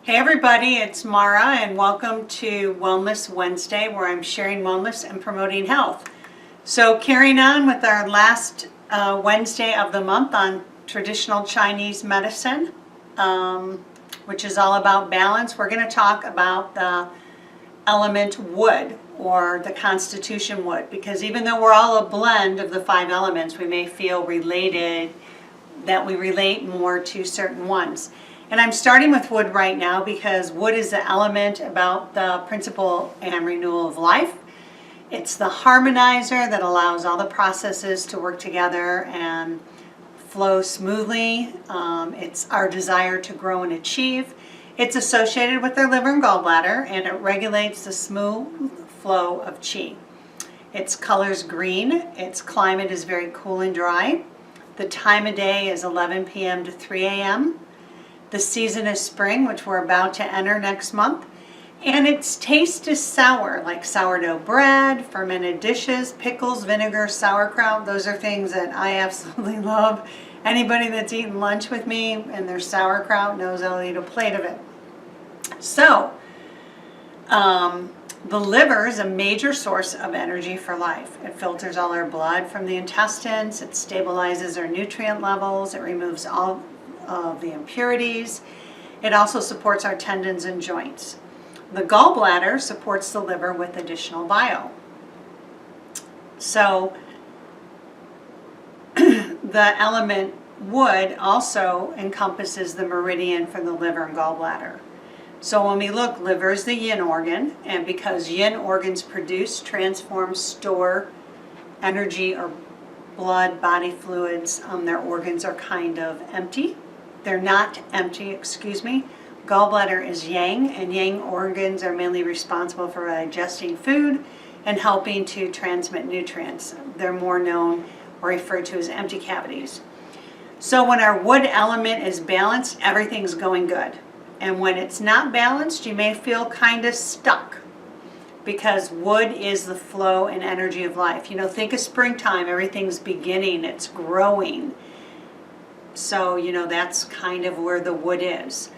Hey everybody, it's Mara and welcome to Wellness Wednesday, where I'm sharing wellness and promoting health. So carrying on with our last Wednesday of the month on traditional Chinese medicine, which is all about balance, we're going to talk about the element wood, or the constitution wood, because even though we're all a blend of the 5 elements, we may feel related, that we relate more to certain ones. And I'm starting with wood right now because wood is the element about the principle and renewal of life. It's the harmonizer that allows all the processes to work together and flow smoothly. It's our desire to grow and achieve. It's associated with our liver and gallbladder, and it regulates the smooth flow of qi. Its color's green. Its climate is very cool and dry. The time of day is 11 p.m. to 3 a.m. The season is spring, which we're about to enter next month. And its taste is sour, like sourdough bread, fermented dishes, pickles, vinegar, sauerkraut. Those are things that I absolutely love. Anybody that's eaten lunch with me and there's sauerkraut knows I'll eat a plate of it. So, the liver is a major source of energy for life. It filters all our blood from the intestines. It stabilizes our nutrient levels. It removes all of the impurities. It also supports our tendons and joints. The gallbladder supports the liver with additional bile. So the element wood also encompasses the meridian for the liver and gallbladder. So when we look, liver is the yin organ, and because yin organs produce, transform, store energy or blood, body fluids, their organs are kind of empty. They're not empty, excuse me. Gallbladder is yang, and yang organs are mainly responsible for digesting food and helping to transmit nutrients. They're more known or referred to as empty cavities. So when our wood element is balanced, everything's going good. And when it's not balanced, you may feel kind of stuck, because wood is the flow and energy of life. You know, think of springtime, everything's beginning, it's growing. So, you know, that's kind of where the wood is.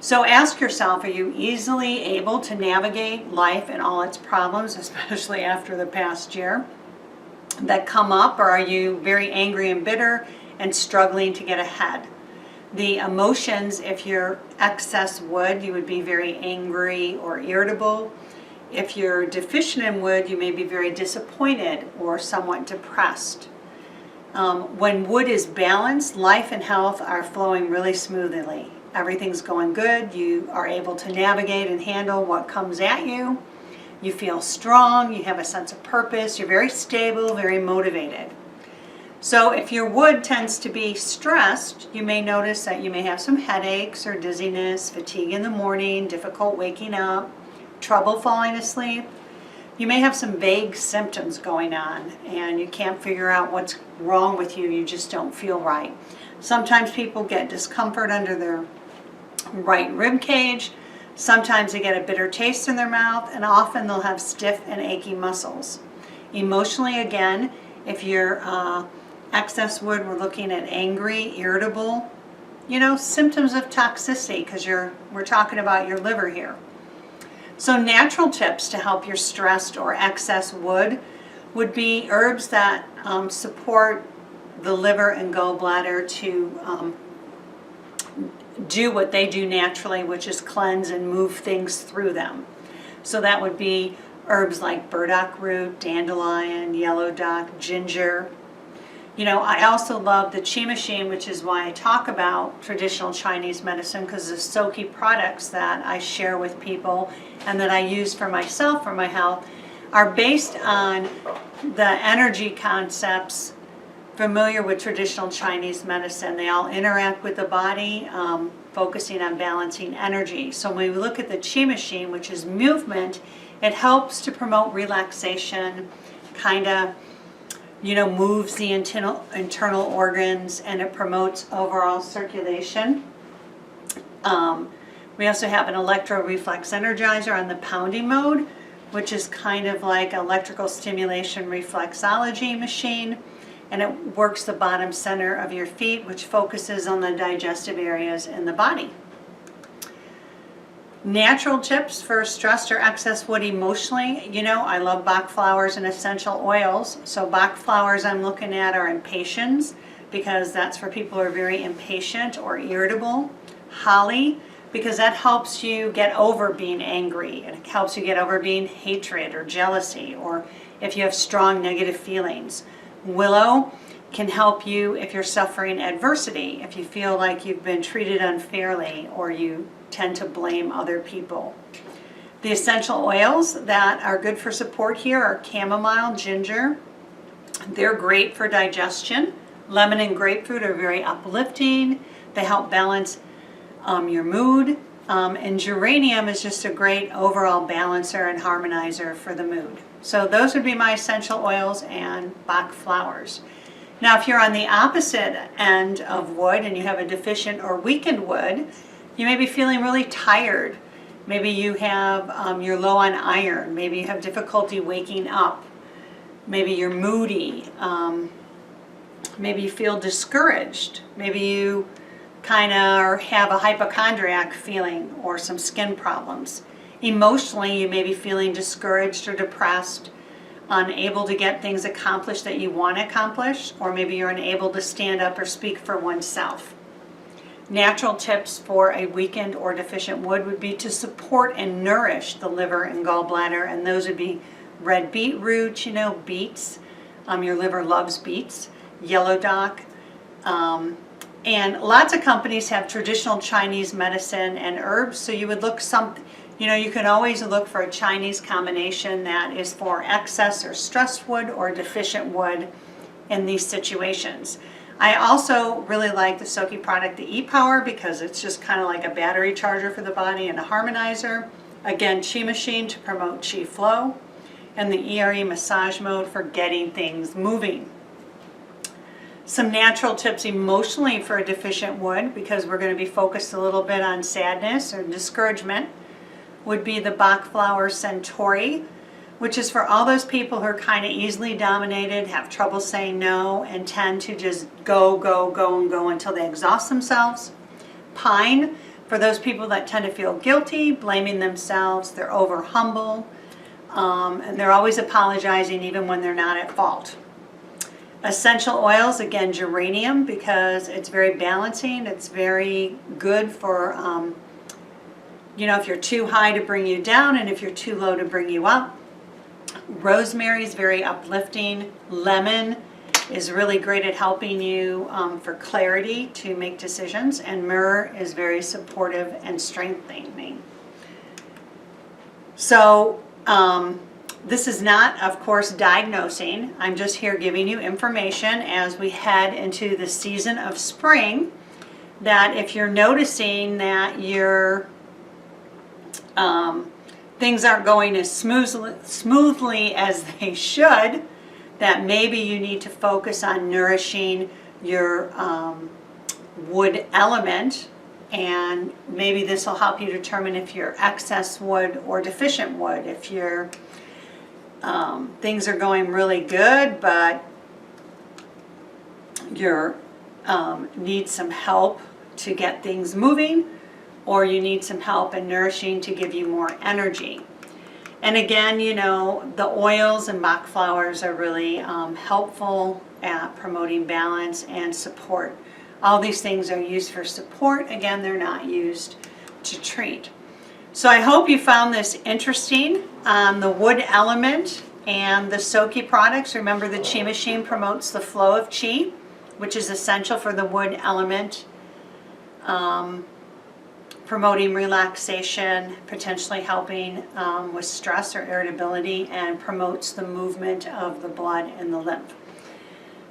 So ask yourself, are you easily able to navigate life and all its problems, especially after the past year, that come up? Or are you very angry and bitter and struggling to get ahead? The emotions, if you're excess wood, you would be very angry or irritable. If you're deficient in wood, you may be very disappointed or somewhat depressed. When wood is balanced, life and health are flowing really smoothly. Everything's going good. You are able to navigate and handle what comes at you. You feel strong. You have a sense of purpose. You're very stable, very motivated. So if your wood tends to be stressed, you may notice that you may have some headaches or dizziness, fatigue in the morning, difficult waking up, trouble falling asleep. You may have some vague symptoms going on and you can't figure out what's wrong with you. You just don't feel right. Sometimes people get discomfort under their right rib cage. Sometimes they get a bitter taste in their mouth, and often they'll have stiff and achy muscles. Emotionally, again, if you're excess wood, we're looking at angry, irritable, you know, symptoms of toxicity, because we're talking about your liver here. So natural tips to help your stressed or excess wood would be herbs that support the liver and gallbladder to do what they do naturally, which is cleanse and move things through them. So that would be herbs like burdock root, dandelion, yellow dock, ginger. You know, I also love the Qi machine, which is why I talk about traditional Chinese medicine, because the Soki products that I share with people and that I use for myself, for my health, are based on the energy concepts familiar with traditional Chinese medicine. They all interact with the body, focusing on balancing energy. So when we look at the Qi machine, which is movement, it helps to promote relaxation, kind of, you know, moves the internal organs, and it promotes overall circulation. We also have an electro-reflex energizer on the pounding mode, which is kind of like electrical stimulation reflexology machine, and it works the bottom center of your feet, which focuses on the digestive areas in the body. Natural tips for stressed or excess wood emotionally. You know, I love Bach flowers and essential oils. So Bach flowers I'm looking at are impatiens, because that's for people who are very impatient or irritable. Holly, because that helps you get over being angry. It helps you get over being hatred or jealousy, or if you have strong negative feelings. Willow can help you if you're suffering adversity, if you feel like you've been treated unfairly or you tend to blame other people. The essential oils that are good for support here are chamomile, ginger. They're great for digestion. Lemon and grapefruit are very uplifting. They help balance your mood. And geranium is just a great overall balancer and harmonizer for the mood. So those would be my essential oils and Bach flowers. Now, if you're on the opposite end of wood and you have a deficient or weakened wood, you may be feeling really tired. Maybe you have, you're low on iron. Maybe you have difficulty waking up. Maybe you're moody. Maybe you feel discouraged. Maybe you kind of have a hypochondriac feeling or some skin problems. Emotionally, you may be feeling discouraged or depressed, unable to get things accomplished that you want to accomplish, or maybe you're unable to stand up or speak for oneself. Natural tips for a weakened or deficient wood would be to support and nourish the liver and gallbladder, and those would be red beetroot, you know, beets. Your liver loves beets. Yellow dock. And lots of companies have traditional Chinese medicine and herbs, so you would look you can always look for a Chinese combination that is for excess or stressed wood or deficient wood in these situations. I also really like the Soki product, the E-Power, because it's just kind of like a battery charger for the body and a harmonizer. Again, Qi Machine to promote Qi flow, and the ERE massage mode for getting things moving. Some natural tips emotionally for a deficient wood, because we're going to be focused a little bit on sadness or discouragement, would be the Bach flower Centauri, which is for all those people who are kind of easily dominated, have trouble saying no, and tend to just go, go, go, and go until they exhaust themselves. Pine, for those people that tend to feel guilty, blaming themselves, they're over humble, and they're always apologizing even when they're not at fault. Essential oils, again, geranium, because it's very balancing. It's very good for, if you're too high to bring you down and if you're too low to bring you up. Rosemary is very uplifting. Lemon is really great at helping you for clarity to make decisions. And myrrh is very supportive and strengthening. So, this is not, of course, diagnosing. I'm just here giving you information as we head into the season of spring, that if you're noticing that your things aren't going as smoothly as they should, that maybe you need to focus on nourishing your wood element, and maybe this will help you determine if you're excess wood or deficient wood. If you're things are going really good, but you need some help to get things moving, or you need some help in nourishing to give you more energy. And again, the oils and Bach flowers are really helpful at promoting balance and support. All these things are used for support. Again, they're not used to treat. So I hope you found this interesting on the wood element and the Soki products. Remember, the Qi Machine promotes the flow of Qi, which is essential for the wood element, promoting relaxation, potentially helping with stress or irritability, and promotes the movement of the blood and the lymph.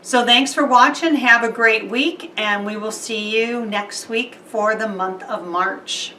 So thanks for watching. Have a great week, and we will see you next week for the month of March.